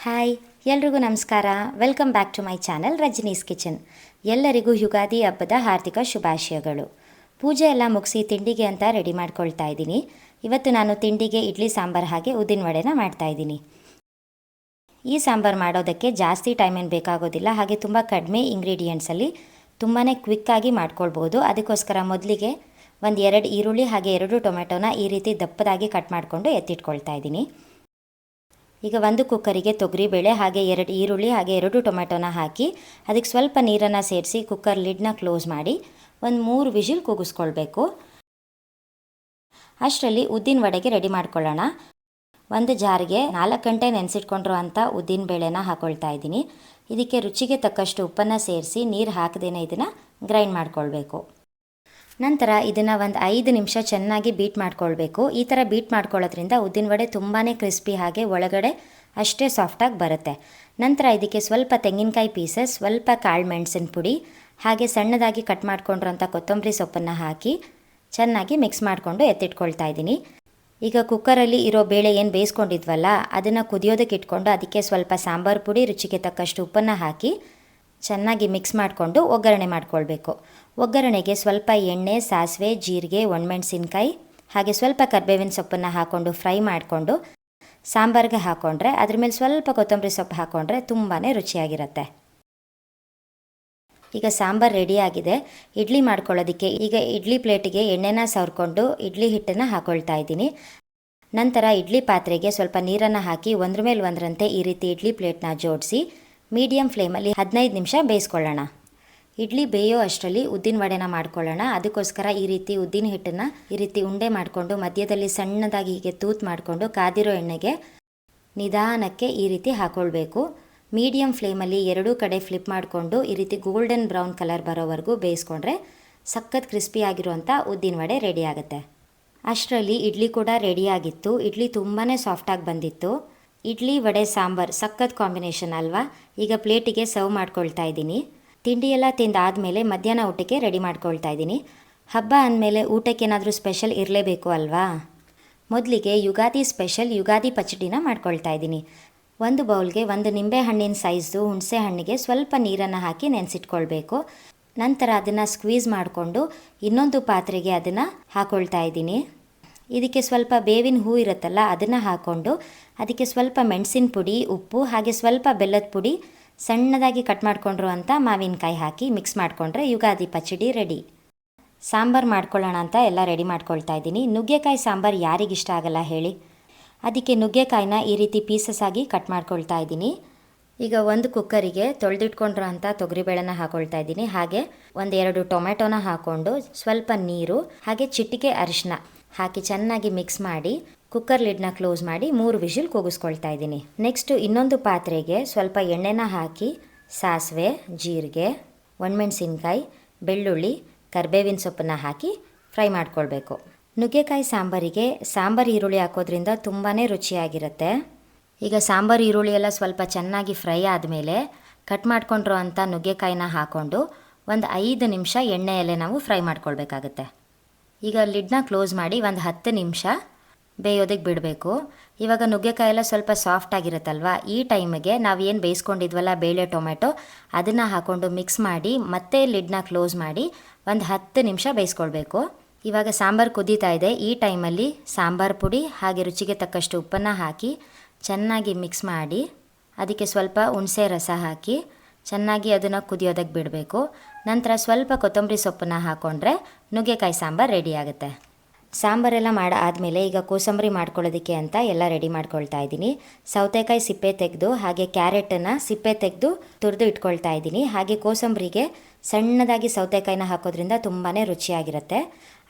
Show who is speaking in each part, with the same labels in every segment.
Speaker 1: Hi, ಎಲ್ರಿಗೂ ನಮಸ್ಕಾರ. Welcome back to my channel Rajani's kitchen. ಎಲ್ಲರಿಗೂ ಯುಗಾದಿ ಹಬ್ಬದ ಹಾರ್ದಿಕ ಶುಭಾಶಯಗಳು. ಪೂಜೆ ಎಲ್ಲ ಮುಗಿಸಿ ತಿಂಡಿಗೆ ಅಂತ ರೆಡಿ ಮಾಡ್ಕೊಳ್ತಾ ಇದ್ದೀನಿ. ಇವತ್ತು ನಾನು ತಿಂಡಿಗೆ ಇಡ್ಲಿ ಸಾಂಬಾರು ಹಾಗೆ ಉದ್ದಿನ ವಡೆನ ಮಾಡ್ತಾಯಿದ್ದೀನಿ. ಈ ಸಾಂಬಾರು ಮಾಡೋದಕ್ಕೆ ಜಾಸ್ತಿ ಟೈಮ್ ಏನು ಬೇಕಾಗೋದಿಲ್ಲ, ಹಾಗೆ ತುಂಬ ಕಡಿಮೆ ಇಂಗ್ರೀಡಿಯೆಂಟ್ಸಲ್ಲಿ ತುಂಬಾ ಕ್ವಿಕ್ಕಾಗಿ ಮಾಡ್ಕೊಳ್ಬೋದು. ಅದಕ್ಕೋಸ್ಕರ ಮೊದಲಿಗೆ ಒಂದು 2 ಈರುಳ್ಳಿ ಹಾಗೆ 2 ಟೊಮೆಟೊನ ಈ ರೀತಿ ದಪ್ಪದಾಗಿ ಕಟ್ ಮಾಡಿಕೊಂಡು ಎತ್ತಿಟ್ಕೊಳ್ತಾ ಇದ್ದೀನಿ. ಈಗ ಒಂದು ಕುಕ್ಕರಿಗೆ ತೊಗರಿಬೇಳೆ ಹಾಗೆ 2 ಈರುಳ್ಳಿ ಹಾಗೆ 2 ಟೊಮೆಟೊನ ಹಾಕಿ ಅದಕ್ಕೆ ಸ್ವಲ್ಪ ನೀರನ್ನು ಸೇರಿಸಿ ಕುಕ್ಕರ್ ಲಿಡ್ನ ಕ್ಲೋಸ್ ಮಾಡಿ ಒಂದು 3 ವಿಷಿಲ್ ಕೂಗಿಸ್ಕೊಳ್ಬೇಕು. ಅಷ್ಟರಲ್ಲಿ ಉದ್ದಿನ ವಡೆಗೆ ರೆಡಿ ಮಾಡ್ಕೊಳ್ಳೋಣ. ಒಂದು ಜಾರಿಗೆ 4 ಗಂಟೆ ನೆನೆಸಿಟ್ಕೊಂಡಿರೋ ಅಂಥ ಉದ್ದಿನ ಬೇಳೆನ ಹಾಕ್ಕೊಳ್ತಾ ಇದ್ದೀನಿ. ಇದಕ್ಕೆ ರುಚಿಗೆ ತಕ್ಕಷ್ಟು ಉಪ್ಪನ್ನು ಸೇರಿಸಿ ನೀರು ಹಾಕದೇನೆ ಇದನ್ನು ಗ್ರೈಂಡ್ ಮಾಡ್ಕೊಳ್ಬೇಕು. ನಂತರ ಇದನ್ನು ಒಂದು 5 ನಿಮಿಷ ಚೆನ್ನಾಗಿ ಬೀಟ್ ಮಾಡ್ಕೊಳ್ಬೇಕು. ಈ ಥರ ಬೀಟ್ ಮಾಡ್ಕೊಳ್ಳೋದ್ರಿಂದ ಉದ್ದಿನ ವಡೆ ತುಂಬಾ ಕ್ರಿಸ್ಪಿ ಹಾಗೆ ಒಳಗಡೆ ಅಷ್ಟೇ ಸಾಫ್ಟಾಗಿ ಬರುತ್ತೆ. ನಂತರ ಇದಕ್ಕೆ ಸ್ವಲ್ಪ ತೆಂಗಿನಕಾಯಿ ಪೀಸಸ್, ಸ್ವಲ್ಪ ಕಾಳು ಮೆಣಸಿನ ಪುಡಿ ಹಾಗೆ ಸಣ್ಣದಾಗಿ ಕಟ್ ಮಾಡ್ಕೊಂಡಿರೋಂಥ ಕೊತ್ತಂಬರಿ ಸೊಪ್ಪನ್ನು ಹಾಕಿ ಚೆನ್ನಾಗಿ ಮಿಕ್ಸ್ ಮಾಡಿಕೊಂಡು ಎತ್ತಿಟ್ಕೊಳ್ತಾ ಇದ್ದೀನಿ. ಈಗ ಕುಕ್ಕರಲ್ಲಿ ಇರೋ ಬೇಳೆ ಏನು ಬೇಯಿಸ್ಕೊಂಡಿದ್ವಲ್ಲ ಅದನ್ನು ಕುದಿಯೋದಕ್ಕೆ ಇಟ್ಕೊಂಡು ಅದಕ್ಕೆ ಸ್ವಲ್ಪ ಸಾಂಬಾರು ಪುಡಿ, ರುಚಿಗೆ ತಕ್ಕಷ್ಟು ಉಪ್ಪನ್ನು ಹಾಕಿ ಚೆನ್ನಾಗಿ ಮಿಕ್ಸ್ ಮಾಡಿಕೊಂಡು ಒಗ್ಗರಣೆ ಮಾಡ್ಕೊಳ್ಬೇಕು. ಒಗ್ಗರಣೆಗೆ ಸ್ವಲ್ಪ ಎಣ್ಣೆ, ಸಾಸಿವೆ, ಜೀರಿಗೆ, ಒಣಮೆಣಸಿನ್ಕಾಯಿ ಹಾಗೆ ಸ್ವಲ್ಪ ಕರಿಬೇವಿನ ಸೊಪ್ಪನ್ನು ಹಾಕ್ಕೊಂಡು ಫ್ರೈ ಮಾಡಿಕೊಂಡು ಸಾಂಬಾರಿಗೆ ಹಾಕ್ಕೊಂಡ್ರೆ ಅದ್ರ ಮೇಲೆ ಸ್ವಲ್ಪ ಕೊತ್ತಂಬರಿ ಸೊಪ್ಪು ಹಾಕ್ಕೊಂಡ್ರೆ ತುಂಬಾ ರುಚಿಯಾಗಿರುತ್ತೆ. ಈಗ ಸಾಂಬಾರು ರೆಡಿಯಾಗಿದೆ. ಇಡ್ಲಿ ಮಾಡ್ಕೊಳ್ಳೋದಕ್ಕೆ ಈಗ ಇಡ್ಲಿ ಪ್ಲೇಟಿಗೆ ಎಣ್ಣೆನ ಸವರ್ಕೊಂಡು ಇಡ್ಲಿ ಹಿಟ್ಟನ್ನು ಹಾಕ್ಕೊಳ್ತಾ ಇದ್ದೀನಿ. ನಂತರ ಇಡ್ಲಿ ಪಾತ್ರೆಗೆ ಸ್ವಲ್ಪ ನೀರನ್ನು ಹಾಕಿ ಒಂದ್ರ ಮೇಲೆ ಒಂದರಂತೆ ಈ ರೀತಿ ಇಡ್ಲಿ ಪ್ಲೇಟ್ನ ಜೋಡಿಸಿ ಮೀಡಿಯಮ್ ಫ್ಲೇಮಲ್ಲಿ 15 ನಿಮಿಷ ಬೇಯಿಸ್ಕೊಳ್ಳೋಣ. ಇಡ್ಲಿ ಬೇಯೋ ಅಷ್ಟರಲ್ಲಿ ಉದ್ದಿನ ವಡೆನ ಮಾಡ್ಕೊಳ್ಳೋಣ. ಅದಕ್ಕೋಸ್ಕರ ಈ ರೀತಿ ಉದ್ದಿನ ಹಿಟ್ಟನ್ನು ಈ ರೀತಿ ಉಂಡೆ ಮಾಡಿಕೊಂಡು ಮಧ್ಯದಲ್ಲಿ ಸಣ್ಣದಾಗಿ ಹೀಗೆ ತೂತು ಮಾಡಿಕೊಂಡು ಕಾದಿರೋ ಎಣ್ಣೆಗೆ ನಿಧಾನಕ್ಕೆ ಈ ರೀತಿ ಹಾಕ್ಕೊಳ್ಬೇಕು. ಮೀಡಿಯಮ್ ಫ್ಲೇಮಲ್ಲಿ 2 ಕಡೆ ಫ್ಲಿಪ್ ಮಾಡಿಕೊಂಡು ಈ ರೀತಿ ಗೋಲ್ಡನ್ ಬ್ರೌನ್ ಕಲರ್ ಬರೋವರೆಗೂ ಬೇಯಿಸ್ಕೊಂಡ್ರೆ ಸಖತ್ ಕ್ರಿಸ್ಪಿ ಆಗಿರುವಂಥ ಉದ್ದಿನ ವಡೆ ರೆಡಿ ಆಗುತ್ತೆ. ಅಷ್ಟರಲ್ಲಿ ಇಡ್ಲಿ ಕೂಡ ರೆಡಿಯಾಗಿತ್ತು. ಇಡ್ಲಿ ತುಂಬಾ ಸಾಫ್ಟಾಗಿ ಬಂದಿತ್ತು. ಇಡ್ಲಿ ವಡೆ ಸಾಂಬಾರು ಸಖತ್ ಕಾಂಬಿನೇಷನ್ ಅಲ್ವಾ? ಈಗ ಪ್ಲೇಟಿಗೆ ಸರ್ವ್ ಮಾಡ್ಕೊಳ್ತಾ ಇದ್ದೀನಿ. ತಿಂಡಿಯೆಲ್ಲ ತಿಂದಾದಮೇಲೆ ಮಧ್ಯಾಹ್ನ ಊಟಕ್ಕೆ ರೆಡಿ ಮಾಡ್ಕೊಳ್ತಾ ಇದ್ದೀನಿ. ಹಬ್ಬ ಅಂದಮೇಲೆ ಊಟಕ್ಕೆ ಏನಾದರೂ ಸ್ಪೆಷಲ್ ಇರಲೇಬೇಕು ಅಲ್ವಾ? ಮೊದಲಿಗೆ ಯುಗಾದಿ ಸ್ಪೆಷಲ್ ಯುಗಾದಿ ಪಚಡಿನ ಮಾಡ್ಕೊಳ್ತಾ ಇದ್ದೀನಿ. ಒಂದು ಬೌಲ್ಗೆ 1 ನಿಂಬೆ ಹಣ್ಣಿನ ಸೈಜ್ದು ಹುಣಸೆ ಹಣ್ಣಿಗೆ ಸ್ವಲ್ಪ ನೀರನ್ನು ಹಾಕಿ ನೆನೆಸಿಟ್ಕೊಳ್ಬೇಕು. ನಂತರ ಅದನ್ನು ಸ್ಕ್ವೀಸ್ ಮಾಡಿಕೊಂಡು ಇನ್ನೊಂದು ಪಾತ್ರೆಗೆ ಅದನ್ನು ಹಾಕ್ಕೊಳ್ತಾ ಇದ್ದೀನಿ. ಇದಕ್ಕೆ ಸ್ವಲ್ಪ ಬೇವಿನ ಹೂ ಇರುತ್ತಲ್ಲ ಅದನ್ನು ಹಾಕ್ಕೊಂಡು ಅದಕ್ಕೆ ಸ್ವಲ್ಪ ಮೆಣಸಿನ ಪುಡಿ, ಉಪ್ಪು ಹಾಗೆ ಸ್ವಲ್ಪ ಬೆಲ್ಲದ ಪುಡಿ, ಸಣ್ಣದಾಗಿ ಕಟ್ ಮಾಡ್ಕೊಂಡಿರುವಂಥ ಮಾವಿನಕಾಯಿ ಹಾಕಿ ಮಿಕ್ಸ್ ಮಾಡಿಕೊಂಡ್ರೆ ಯುಗಾದಿ ಪಚಡಿ ರೆಡಿ. ಸಾಂಬಾರು ಮಾಡ್ಕೊಳ್ಳೋಣ ಅಂತ ಎಲ್ಲ ರೆಡಿ ಮಾಡ್ಕೊಳ್ತಾ ಇದ್ದೀನಿ. ನುಗ್ಗೆಕಾಯಿ ಸಾಂಬಾರು ಯಾರಿಗಿಷ್ಟ ಆಗಲ್ಲ ಹೇಳಿ? ಅದಕ್ಕೆ ನುಗ್ಗೆಕಾಯಿನ ಈ ರೀತಿ ಪೀಸಸ್ ಆಗಿ ಕಟ್ ಮಾಡ್ಕೊಳ್ತಾ ಇದ್ದೀನಿ. ಈಗ ಒಂದು ಕುಕ್ಕರಿಗೆ ತೊಳೆದಿಟ್ಕೊಂಡಿರೋ ಅಂಥ ತೊಗರಿಬೇಳೆನ ಹಾಕ್ಕೊಳ್ತಾ ಇದ್ದೀನಿ. ಹಾಗೆ 1-2 ಟೊಮೆಟೊನ ಹಾಕ್ಕೊಂಡು ಸ್ವಲ್ಪ ನೀರು ಹಾಗೆ ಚಿಟಿಕೆ ಅರಿಶಿನ ಹಾಕಿ ಚೆನ್ನಾಗಿ ಮಿಕ್ಸ್ ಮಾಡಿ ಕುಕ್ಕರ್ ಲಿಡ್ನ ಕ್ಲೋಸ್ ಮಾಡಿ 3 ವಿಷಿಲ್ ಕೂಗಿಸ್ಕೊಳ್ತಾ ಇದ್ದೀನಿ. ನೆಕ್ಸ್ಟು ಇನ್ನೊಂದು ಪಾತ್ರೆಗೆ ಸ್ವಲ್ಪ ಎಣ್ಣೆನ ಹಾಕಿ ಸಾಸಿವೆ, ಜೀರಿಗೆ, ಒಣಮೆಣಸಿನ್ಕಾಯಿ, ಬೆಳ್ಳುಳ್ಳಿ, ಕರಿಬೇವಿನ ಸೊಪ್ಪನ್ನು ಹಾಕಿ ಫ್ರೈ ಮಾಡ್ಕೊಳ್ಬೇಕು. ನುಗ್ಗೆಕಾಯಿ ಸಾಂಬಾರಿಗೆ ಸಾಂಬಾರು ಈರುಳ್ಳಿ ಹಾಕೋದ್ರಿಂದ ತುಂಬಾ ರುಚಿಯಾಗಿರುತ್ತೆ. ಈಗ ಸಾಂಬಾರು ಈರುಳ್ಳಿ ಎಲ್ಲ ಸ್ವಲ್ಪ ಚೆನ್ನಾಗಿ ಫ್ರೈ ಆದಮೇಲೆ ಕಟ್ ಮಾಡ್ಕೊಂಡಿರೋ ಅಂಥ ನುಗ್ಗೆಕಾಯಿನ ಹಾಕ್ಕೊಂಡು ಒಂದು 5 ನಿಮಿಷ ಎಣ್ಣೆಯಲ್ಲೇ ನಾವು ಫ್ರೈ ಮಾಡ್ಕೊಳ್ಬೇಕಾಗತ್ತೆ. ಈಗ ಲಿಡ್ನ ಕ್ಲೋಸ್ ಮಾಡಿ ಒಂದು 10 ನಿಮಿಷ ಬೇಯೋದಕ್ಕೆ ಬಿಡಬೇಕು. ಇವಾಗ ನುಗ್ಗೆಕಾಯಿ ಎಲ್ಲ ಸ್ವಲ್ಪ ಸಾಫ್ಟ್ ಆಗಿರುತ್ತಲ್ವ, ಈ ಟೈಮಿಗೆ ನಾವು ಏನು ಬೇಯಿಸ್ಕೊಂಡಿದ್ವಲ್ಲ ಬೇಳೆ, ಟೊಮೆಟೊ ಅದನ್ನು ಹಾಕ್ಕೊಂಡು ಮಿಕ್ಸ್ ಮಾಡಿ ಮತ್ತೆ ಲಿಡ್ನ ಕ್ಲೋಸ್ ಮಾಡಿ ಒಂದು 10 ನಿಮಿಷ ಬೇಯಿಸ್ಕೊಳ್ಬೇಕು. ಇವಾಗ ಸಾಂಬಾರು ಕುದೀತಾ ಇದೆ. ಈ ಟೈಮಲ್ಲಿ ಸಾಂಬಾರು ಪುಡಿ ಹಾಗೆ ರುಚಿಗೆ ತಕ್ಕಷ್ಟು ಉಪ್ಪನ್ನು ಹಾಕಿ ಚೆನ್ನಾಗಿ ಮಿಕ್ಸ್ ಮಾಡಿ ಅದಕ್ಕೆ ಸ್ವಲ್ಪ ಹುಣಸೆ ರಸ ಹಾಕಿ ಚೆನ್ನಾಗಿ ಅದನ್ನು ಕುದಿಯೋದಕ್ಕೆ ಬಿಡಬೇಕು. ನಂತರ ಸ್ವಲ್ಪ ಕೊತ್ತಂಬರಿ ಸೊಪ್ಪನ್ನು ಹಾಕ್ಕೊಂಡ್ರೆ ನುಗ್ಗೆಕಾಯಿ ಸಾಂಬಾರು ರೆಡಿ ಆಗುತ್ತೆ. ಸಾಂಬಾರೆಲ್ಲ ಆದಮೇಲೆ ಈಗ ಕೋಸಂಬರಿ ಮಾಡ್ಕೊಳ್ಳೋದಕ್ಕೆ ಅಂತ ಎಲ್ಲ ರೆಡಿ ಮಾಡ್ಕೊಳ್ತಾ ಇದ್ದೀನಿ. ಸೌತೆಕಾಯಿ ಸಿಪ್ಪೆ ತೆಗೆದು ಹಾಗೆ ಕ್ಯಾರೆಟನ್ನು ಸಿಪ್ಪೆ ತೆಗೆದು ತುರಿದು ಇಟ್ಕೊಳ್ತಾ ಇದ್ದೀನಿ. ಹಾಗೆ ಕೋಸಂಬರಿಗೆ ಸಣ್ಣದಾಗಿ ಸೌತೆಕಾಯಿನ ಹಾಕೋದ್ರಿಂದ ತುಂಬಾ ರುಚಿಯಾಗಿರುತ್ತೆ.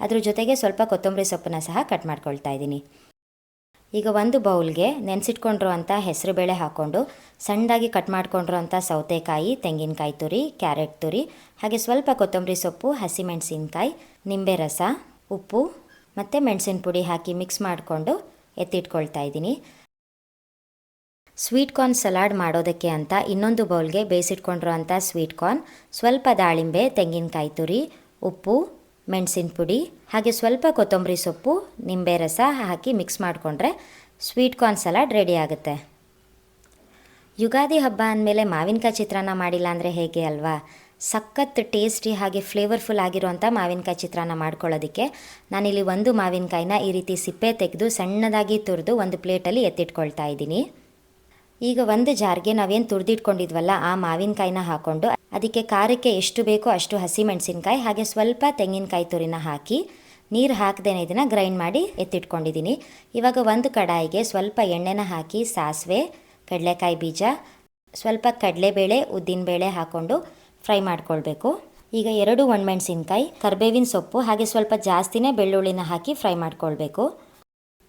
Speaker 1: ಅದ್ರ ಜೊತೆಗೆ ಸ್ವಲ್ಪ ಕೊತ್ತಂಬರಿ ಸೊಪ್ಪನ್ನು ಸಹ ಕಟ್ ಮಾಡ್ಕೊಳ್ತಾ ಇದ್ದೀನಿ. ಈಗ ಒಂದು ಬೌಲ್ಗೆ ನೆನೆಸಿಟ್ಕೊಂಡಿರೋ ಅಂಥ ಹೆಸರುಬೇಳೆ ಹಾಕ್ಕೊಂಡು ಸಣ್ಣದಾಗಿ ಕಟ್ ಮಾಡ್ಕೊಂಡಿರೋ ಅಂಥ ಸೌತೆಕಾಯಿ, ತೆಂಗಿನಕಾಯಿ ತುರಿ, ಕ್ಯಾರೆಟ್ ತುರಿ ಹಾಗೆ ಸ್ವಲ್ಪ ಕೊತ್ತಂಬರಿ ಸೊಪ್ಪು, ಹಸಿಮೆಣಸಿನ್ಕಾಯಿ, ನಿಂಬೆ ರಸ, ಉಪ್ಪು ಮತ್ತು ಮೆಣಸಿನ ಪುಡಿ ಹಾಕಿ ಮಿಕ್ಸ್ ಮಾಡಿಕೊಂಡು ಎತ್ತಿಟ್ಕೊಳ್ತಾ ಇದ್ದೀನಿ. ಸ್ವೀಟ್ ಕಾರ್ನ್ ಸಲಾಡ್ ಮಾಡೋದಕ್ಕೆ ಅಂತ ಇನ್ನೊಂದು ಬೌಲ್ಗೆ ಬೇಯಿಸಿಟ್ಕೊಂಡಿರೋ ಅಂಥ ಸ್ವೀಟ್ ಕಾರ್ನ್, ಸ್ವಲ್ಪ ದಾಳಿಂಬೆ, ತೆಂಗಿನಕಾಯಿ ತುರಿ, ಉಪ್ಪು, ಮೆಣಸಿನ ಪುಡಿ ಹಾಗೆ ಸ್ವಲ್ಪ ಕೊತ್ತಂಬರಿ ಸೊಪ್ಪು, ನಿಂಬೆ ರಸ ಹಾಕಿ ಮಿಕ್ಸ್ ಮಾಡಿಕೊಂಡ್ರೆ ಸ್ವೀಟ್ ಕಾರ್ನ್ ಸಲಾಡ್ ರೆಡಿ ಆಗುತ್ತೆ. ಯುಗಾದಿ ಹಬ್ಬ ಅಂದಮೇಲೆ ಮಾವಿನಕಾಯಿ ಚಿತ್ರಾನ್ನ ಮಾಡಿಲ್ಲ ಅಂದರೆ ಹೇಗೆ ಅಲ್ವಾ? ಸಖತ್ ಟೇಸ್ಟಿ ಹಾಗೆ ಫ್ಲೇವರ್ಫುಲ್ ಆಗಿರೋಂಥ ಮಾವಿನಕಾಯಿ ಚಿತ್ರಾನ್ನ ಮಾಡ್ಕೊಳ್ಳೋದಕ್ಕೆ ನಾನಿಲ್ಲಿ ಒಂದು ಮಾವಿನಕಾಯಿನ ಈ ರೀತಿ ಸಿಪ್ಪೆ ತೆಗೆದು ಸಣ್ಣದಾಗಿ ತುರಿದು ಒಂದು ಪ್ಲೇಟಲ್ಲಿ ಎತ್ತಿಟ್ಕೊಳ್ತಾ ಇದ್ದೀನಿ. ಈಗ ಒಂದು ಜಾರ್ಗೆ ನಾವೇನು ತುರಿದಿಟ್ಕೊಂಡಿದ್ವಲ್ಲ ಆ ಮಾವಿನಕಾಯಿನ ಹಾಕ್ಕೊಂಡು ಅದಕ್ಕೆ ಖಾರಕ್ಕೆ ಎಷ್ಟು ಬೇಕೋ ಅಷ್ಟು ಹಸಿಮೆಣಸಿನ್ಕಾಯಿ ಹಾಗೆ ಸ್ವಲ್ಪ ತೆಂಗಿನಕಾಯಿ ತುರಿನ ಹಾಕಿ ನೀರು ಹಾಕದೇನೆ ಇದನ್ನು ಗ್ರೈಂಡ್ ಮಾಡಿ ಎತ್ತಿಟ್ಕೊಂಡಿದ್ದೀನಿ. ಇವಾಗ ಒಂದು ಕಡಾಯಿಗೆ ಸ್ವಲ್ಪ ಎಣ್ಣೆನ ಹಾಕಿ ಸಾಸಿವೆ, ಕಡಲೆಕಾಯಿ ಬೀಜ, ಸ್ವಲ್ಪ ಕಡಲೆಬೇಳೆ, ಉದ್ದಿನಬೇಳೆ ಹಾಕ್ಕೊಂಡು ಫ್ರೈ ಮಾಡ್ಕೊಳ್ಬೇಕು. ಈಗ 2 ಒಣಮೆಣಸಿನ್ಕಾಯಿ, ಕರಿಬೇವಿನ ಸೊಪ್ಪು ಹಾಗೆ ಸ್ವಲ್ಪ ಜಾಸ್ತಿನೇ ಬೆಳ್ಳುಳ್ಳಿನ ಹಾಕಿ ಫ್ರೈ ಮಾಡ್ಕೊಳ್ಬೇಕು.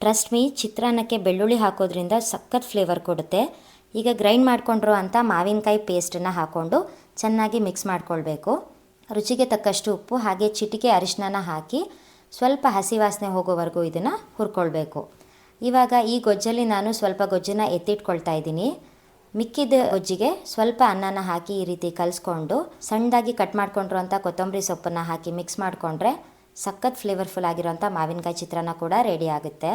Speaker 1: ಟ್ರಸ್ಟ್ ಮೀ, ಚಿತ್ರಾನ್ನಕ್ಕೆ ಬೆಳ್ಳುಳ್ಳಿ ಹಾಕೋದ್ರಿಂದ ಸಖತ್ ಫ್ಲೇವರ್ ಕೊಡುತ್ತೆ. ಈಗ ಗ್ರೈಂಡ್ ಮಾಡ್ಕೊಂಡ್ರು ಅಂತ ಮಾವಿನಕಾಯಿ ಪೇಸ್ಟನ್ನು ಹಾಕ್ಕೊಂಡು ಚೆನ್ನಾಗಿ ಮಿಕ್ಸ್ ಮಾಡ್ಕೊಳ್ಬೇಕು. ರುಚಿಗೆ ತಕ್ಕಷ್ಟು ಉಪ್ಪು ಹಾಗೆ ಚಿಟಿಕೆ ಅರಿಶಿನ ಹಾಕಿ ಸ್ವಲ್ಪ ಹಸಿ ವಾಸನೆ ಹೋಗೋವರೆಗೂ ಇದನ್ನು ಹುರ್ಕೊಳ್ಬೇಕು. ಇವಾಗ ಈ ಗೊಜ್ಜಲ್ಲಿ ನಾನು ಸ್ವಲ್ಪ ಗೊಜ್ಜನ್ನು ಎತ್ತಿಟ್ಕೊಳ್ತಾ ಇದ್ದೀನಿ. ಮಿಕ್ಕಿದ ಗೊಜ್ಜಿಗೆ ಸ್ವಲ್ಪ ಅನ್ನನ ಹಾಕಿ ಈ ರೀತಿ ಕಲಿಸ್ಕೊಂಡು ಸಣ್ಣದಾಗಿ ಕಟ್ ಮಾಡ್ಕೊಂಡ್ರು ಅಂತ ಕೊತ್ತಂಬರಿ ಸೊಪ್ಪನ್ನು ಹಾಕಿ ಮಿಕ್ಸ್ ಮಾಡಿಕೊಂಡ್ರೆ ಸಖತ್ ಫ್ಲೇವರ್ಫುಲ್ ಆಗಿರೋಂಥ ಮಾವಿನಕಾಯಿ ಚಿತ್ರಾನ್ನ ಕೂಡ ರೆಡಿ ಆಗುತ್ತೆ.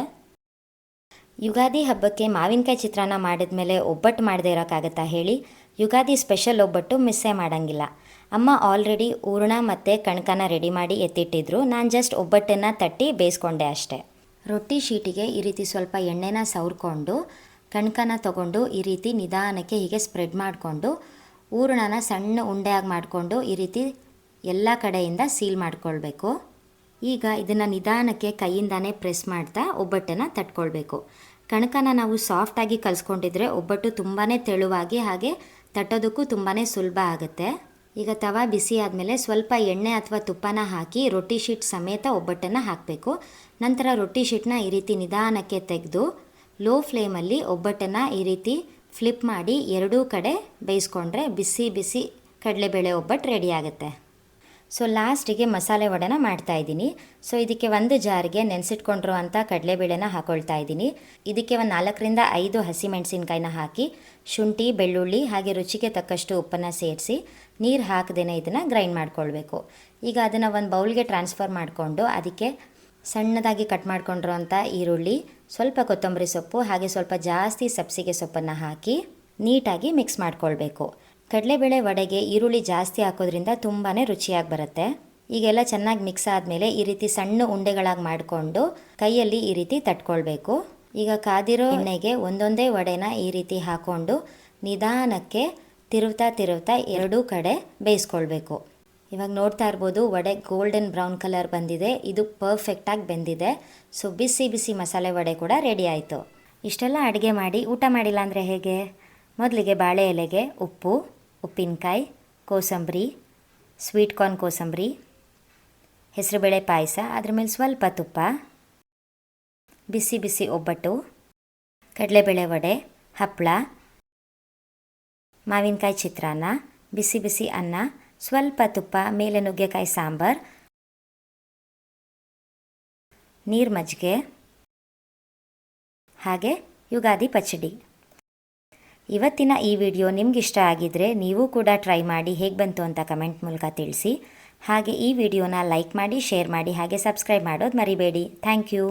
Speaker 1: ಯುಗಾದಿ ಹಬ್ಬಕ್ಕೆ ಮಾವಿನಕಾಯಿ ಚಿತ್ರಾನ್ನ ಮಾಡಿದ್ಮೇಲೆ ಒಬ್ಬಟ್ಟು ಮಾಡದೇ ಇರೋಕ್ಕಾಗತ್ತಾ ಹೇಳಿ? ಯುಗಾದಿ ಸ್ಪೆಷಲ್ ಒಬ್ಬಟ್ಟು ಮಿಸ್ಸೇ ಮಾಡೋಂಗಿಲ್ಲ. ಅಮ್ಮ ಆಲ್ರೆಡಿ ಹೂರಣ ಮತ್ತು ಕಣಕನ ರೆಡಿ ಮಾಡಿ ಎತ್ತಿಟ್ಟಿದ್ರು. ನಾನು ಜಸ್ಟ್ ಒಬ್ಬಟ್ಟನ್ನು ತಟ್ಟಿ ಬೇಯಿಸ್ಕೊಂಡೆ ಅಷ್ಟೇ. ರೊಟ್ಟಿ ಶೀಟಿಗೆ ಈ ರೀತಿ ಸ್ವಲ್ಪ ಎಣ್ಣೆನ ಸವರ್ಕೊಂಡು ಕಣಕನ ತೊಗೊಂಡು ಈ ರೀತಿ ನಿಧಾನಕ್ಕೆ ಹೀಗೆ ಸ್ಪ್ರೆಡ್ ಮಾಡಿಕೊಂಡು ಹೂರಣನ ಸಣ್ಣ ಉಂಡೆಯಾಗಿ ಮಾಡಿಕೊಂಡು ಈ ರೀತಿ ಎಲ್ಲ ಕಡೆಯಿಂದ ಸೀಲ್ ಮಾಡ್ಕೊಳ್ಬೇಕು. ಈಗ ಇದನ್ನು ನಿಧಾನಕ್ಕೆ ಕೈಯಿಂದಾನೇ ಪ್ರೆಸ್ ಮಾಡ್ತಾ ಒಬ್ಬಟ್ಟನ್ನು ತಟ್ಕೊಳ್ಬೇಕು. ಕಣಕನ ನಾವು ಸಾಫ್ಟಾಗಿ ಕಲಿಸ್ಕೊಂಡಿದ್ರೆ ಒಬ್ಬಟ್ಟು ತುಂಬಾ ತೆಳುವಾಗಿ ಹಾಗೆ ತಟ್ಟೋದಕ್ಕೂ ತುಂಬಾ ಸುಲಭ ಆಗುತ್ತೆ. ಈಗ ತವಾ ಬಿಸಿ ಆದಮೇಲೆ ಸ್ವಲ್ಪ ಎಣ್ಣೆ ಅಥವಾ ತುಪ್ಪನ ಹಾಕಿ ರೊಟ್ಟಿ ಶೀಟ್ ಸಮೇತ ಒಬ್ಬಟ್ಟನ್ನು ಹಾಕಬೇಕು. ನಂತರ ರೊಟ್ಟಿ ಶೀಟ್ನ ಈ ರೀತಿ ನಿಧಾನಕ್ಕೆ ತೆಗೆದು ಲೋ ಫ್ಲೇಮಲ್ಲಿ ಒಬ್ಬಟ್ಟನ್ನು ಈ ರೀತಿ ಫ್ಲಿಪ್ ಮಾಡಿ ಎರಡೂ ಕಡೆ ಬೇಯಿಸ್ಕೊಂಡ್ರೆ ಬಿಸಿ ಬಿಸಿ ಕಡಲೆಬೇಳೆ ಒಬ್ಬಟ್ಟು ರೆಡಿ ಆಗುತ್ತೆ. ಸೊ ಲಾಸ್ಟಿಗೆ ಮಸಾಲೆ ವಡೆನ ಮಾಡ್ತಾಯಿದ್ದೀನಿ. ಸೊ ಇದಕ್ಕೆ ಒಂದು ಜಾರಿಗೆ ನೆನೆಸಿಟ್ಕೊಂಡಿರೋ ಅಂಥ ಕಡಲೆಬೇಳೆನ ಹಾಕ್ಕೊಳ್ತಾ ಇದ್ದೀನಿ. ಇದಕ್ಕೆ ಒಂದು 4ರಿಂದ 5 ಹಸಿಮೆಣಸಿನ್ಕಾಯಿನ ಹಾಕಿ ಶುಂಠಿ, ಬೆಳ್ಳುಳ್ಳಿ ಹಾಗೆ ರುಚಿಗೆ ತಕ್ಕಷ್ಟು ಉಪ್ಪನ್ನು ಸೇರಿಸಿ ನೀರು ಹಾಕದೇನೆ ಇದನ್ನು ಗ್ರೈಂಡ್ ಮಾಡ್ಕೊಳ್ಬೇಕು. ಈಗ ಅದನ್ನು ಒಂದು ಬೌಲ್ಗೆ ಟ್ರಾನ್ಸ್ಫರ್ ಮಾಡಿಕೊಂಡು ಅದಕ್ಕೆ ಸಣ್ಣದಾಗಿ ಕಟ್ ಮಾಡ್ಕೊಂಡಿರೋ ಅಂಥ ಈರುಳ್ಳಿ, ಸ್ವಲ್ಪ ಕೊತ್ತಂಬರಿ ಸೊಪ್ಪು ಹಾಗೆ ಸ್ವಲ್ಪ ಜಾಸ್ತಿ ಸಬ್ಸಿಗೆ ಸೊಪ್ಪನ್ನು ಹಾಕಿ ನೀಟಾಗಿ ಮಿಕ್ಸ್ ಮಾಡ್ಕೊಳ್ಬೇಕು. ಕಡಲೆಬೇಳೆ ವಡೆಗೆ ಈರುಳ್ಳಿ ಜಾಸ್ತಿ ಹಾಕೋದ್ರಿಂದ ತುಂಬಾ ರುಚಿಯಾಗಿ ಬರುತ್ತೆ. ಈಗೆಲ್ಲ ಚೆನ್ನಾಗಿ ಮಿಕ್ಸ್ ಆದಮೇಲೆ ಈ ರೀತಿ ಸಣ್ಣ ಉಂಡೆಗಳಾಗಿ ಮಾಡಿಕೊಂಡು ಕೈಯಲ್ಲಿ ಈ ರೀತಿ ತಟ್ಕೊಳ್ಬೇಕು. ಈಗ ಕಾದಿರೋ ಎಣ್ಣೆಗೆ ಒಂದೊಂದೇ ವಡೆನ ಈ ರೀತಿ ಹಾಕ್ಕೊಂಡು ನಿಧಾನಕ್ಕೆ ತಿರುವ್ತಾ ಎರಡೂ ಕಡೆ ಬೇಯಿಸ್ಕೊಳ್ಬೇಕು. ಇವಾಗ ನೋಡ್ತಾ ಇರ್ಬೋದು ವಡೆ ಗೋಲ್ಡನ್ ಬ್ರೌನ್ ಕಲರ್ ಬಂದಿದೆ. ಇದು ಪರ್ಫೆಕ್ಟಾಗಿ ಬೆಂದಿದೆ. ಸೊ ಬಿಸಿ ಬಿಸಿ ಮಸಾಲೆ ವಡೆ ಕೂಡ ರೆಡಿ ಆಯಿತು. ಇಷ್ಟೆಲ್ಲ ಅಡುಗೆ ಮಾಡಿ ಊಟ ಮಾಡಿಲ್ಲ ಅಂದರೆ ಹೇಗೆ? ಮೊದಲಿಗೆ ಬಾಳೆ ಎಲೆಗೆ ಉಪ್ಪು, ಉಪ್ಪಿನಕಾಯಿ, ಕೋಸಂಬರಿ, ಸ್ವೀಟ್ ಕಾರ್ನ್ ಕೋಸಂಬರಿ, ಹೆಸರುಬೇಳೆ ಪಾಯಸ, ಅದ್ರ ಮೇಲೆ ಸ್ವಲ್ಪ ತುಪ್ಪ, ಬಿಸಿ ಬಿಸಿ ಒಬ್ಬಟ್ಟು, ಕಡಲೆಬೇಳೆ ವಡೆ, ಹಪ್ಪಳ, ಮಾವಿನಕಾಯಿ ಚಿತ್ರಾನ್ನ, ಬಿಸಿ ಬಿಸಿ ಅನ್ನ, ಸ್ವಲ್ಪ ತುಪ್ಪ, ಮೇಲೆ ನುಗ್ಗೆಕಾಯಿ ಸಾಂಬಾರ್, ನೀರು ಮಜ್ಜಿಗೆ ಹಾಗೆ ಯುಗಾದಿ ಪಚಡಿ. ಇವತ್ತಿನ ಈ ವಿಡಿಯೋ ನಿಮಗಿಷ್ಟ ಆಗಿದ್ದರೆ ನೀವು ಕೂಡ ಟ್ರೈ ಮಾಡಿ ಹೇಗೆ ಬಂತು ಅಂತ ಕಮೆಂಟ್ ಮೂಲಕ ತಿಳಿಸಿ. ಹಾಗೆ ಈ ವಿಡಿಯೋನ ಲೈಕ್ ಮಾಡಿ, ಶೇರ್ ಮಾಡಿ ಹಾಗೆ ಸಬ್ಸ್ಕ್ರೈಬ್ ಮಾಡೋದು ಮರಿಬೇಡಿ. Thank you.